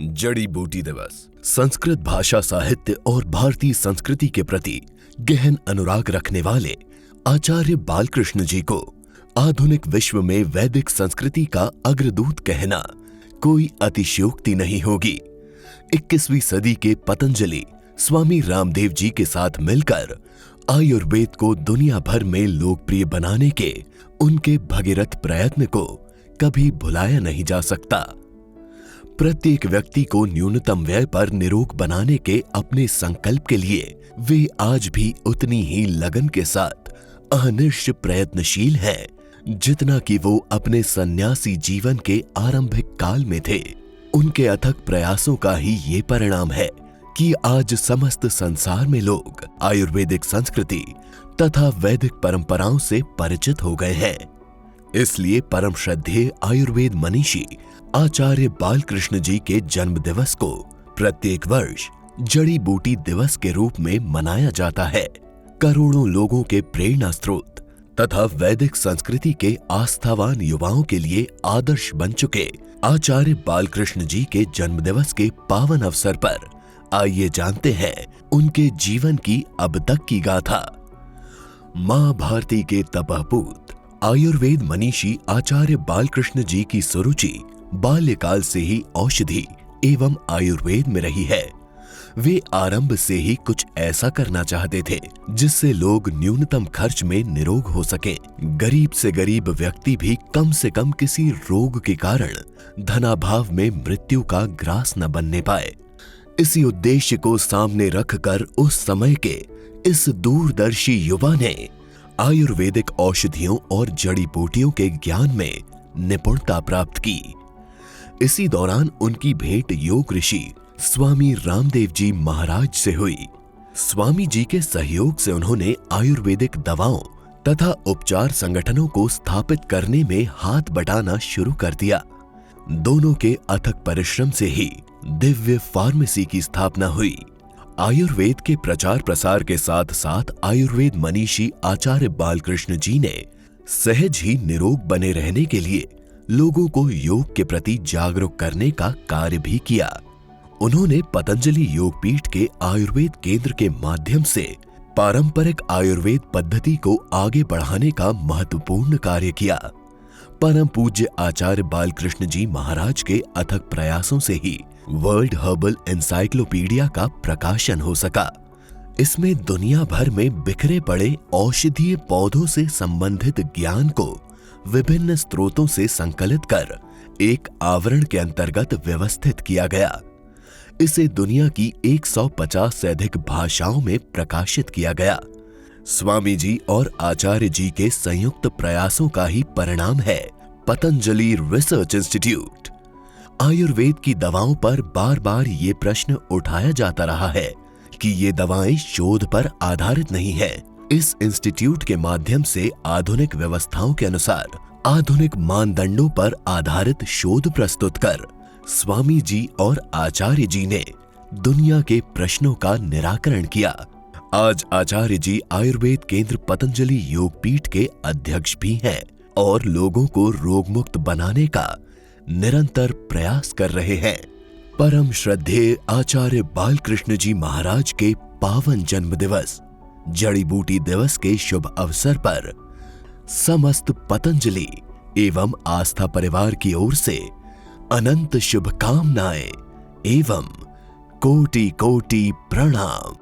जड़ी बूटी दिवस संस्कृत भाषा साहित्य और भारतीय संस्कृति के प्रति गहन अनुराग रखने वाले आचार्य बालकृष्ण जी को आधुनिक विश्व में वैदिक संस्कृति का अग्रदूत कहना कोई अतिशयोक्ति नहीं होगी। 21वीं सदी के पतंजलि स्वामी रामदेव जी के साथ मिलकर आयुर्वेद को दुनिया भर में लोकप्रिय बनाने के उनके भगीरथ प्रयत्न को कभी भुलाया नहीं जा सकता। प्रत्येक व्यक्ति को न्यूनतम व्यय पर निरोग बनाने के अपने संकल्प के लिए वे आज भी उतनी ही लगन के साथ अहर्निश प्रयत्नशील हैं जितना कि वो अपने सन्यासी जीवन के आरंभिक काल में थे। उनके अथक प्रयासों का ही ये परिणाम है कि आज समस्त संसार में लोग आयुर्वेदिक संस्कृति तथा वैदिक परंपराओं से परिचित हो गए हैं। इसलिए परम श्रद्धेय आयुर्वेद मनीषी आचार्य बालकृष्ण जी के जन्म दिवस को प्रत्येक वर्ष जड़ी बूटी दिवस के रूप में मनाया जाता है। करोड़ों लोगों के प्रेरणा स्रोत तथा वैदिक संस्कृति के आस्थावान युवाओं के लिए आदर्श बन चुके आचार्य बालकृष्ण जी के जन्म दिवस के पावन अवसर पर आइए जानते हैं उनके जीवन की अब तक की गाथा। मां भारती के तपःपूत आयुर्वेद मनीषी आचार्य बालकृष्ण जी की सुरुचि बाल्यकाल से ही औषधि एवं आयुर्वेद में रही है। वे आरंभ से ही कुछ ऐसा करना चाहते थे जिससे लोग न्यूनतम खर्च में निरोग हो सकें। गरीब से गरीब व्यक्ति भी कम से कम किसी रोग के कारण धनाभाव में मृत्यु का ग्रास न बनने पाए। इसी उद्देश्य को सामने रखकर उस समय के इस दूरदर्शी युवा ने आयुर्वेदिक औषधियों और जड़ी बूटियों के ज्ञान में निपुणता प्राप्त की। इसी दौरान उनकी भेंट योग ऋषि स्वामी रामदेव जी महाराज से हुई। स्वामी जी के सहयोग से उन्होंने आयुर्वेदिक दवाओं तथा उपचार संगठनों को स्थापित करने में हाथ बटाना शुरू कर दिया। दोनों के अथक परिश्रम से ही दिव्य फार्मेसी की स्थापना हुई। आयुर्वेद के प्रचार प्रसार के साथ साथ आयुर्वेद मनीषी आचार्य बालकृष्ण जी ने सहज ही निरोग बने रहने के लिए लोगों को योग के प्रति जागरूक करने का कार्य भी किया। उन्होंने पतंजलि योगपीठ के आयुर्वेद केंद्र के माध्यम से पारंपरिक आयुर्वेद पद्धति को आगे बढ़ाने का महत्वपूर्ण कार्य किया। परम पूज्य आचार्य बालकृष्ण जी महाराज के अथक प्रयासों से ही वर्ल्ड हर्बल एनसाइक्लोपीडिया का प्रकाशन हो सका। इसमें दुनिया भर में बिखरे पड़े औषधीय पौधों से संबंधित ज्ञान को विभिन्न स्रोतों से संकलित कर एक आवरण के अंतर्गत व्यवस्थित किया गया। इसे दुनिया की 150 से अधिक भाषाओं में प्रकाशित किया गया। स्वामी जी और आचार्य जी के संयुक्त प्रयासों का ही परिणाम है पतंजलि रिसर्च इंस्टीट्यूट। आयुर्वेद की दवाओं पर बार बार ये प्रश्न उठाया जाता रहा है कि ये दवाएं शोध पर आधारित नहीं है। इस इंस्टीट्यूट के माध्यम से आधुनिक व्यवस्थाओं के अनुसार आधुनिक मानदंडों पर आधारित शोध प्रस्तुत कर स्वामी जी और आचार्य जी ने दुनिया के प्रश्नों का निराकरण किया। आज आचार्य जी आयुर्वेद केंद्र पतंजलि योगपीठ के अध्यक्ष भी हैं और लोगों को रोगमुक्त बनाने का निरंतर प्रयास कर रहे हैं। परम श्रद्धेय आचार्य बालकृष्ण जी महाराज के पावन जन्म दिवस जड़ी बूटी दिवस के शुभ अवसर पर समस्त पतंजलि एवं आस्था परिवार की ओर से अनंत शुभकामनाएं एवं कोटि कोटि प्रणाम।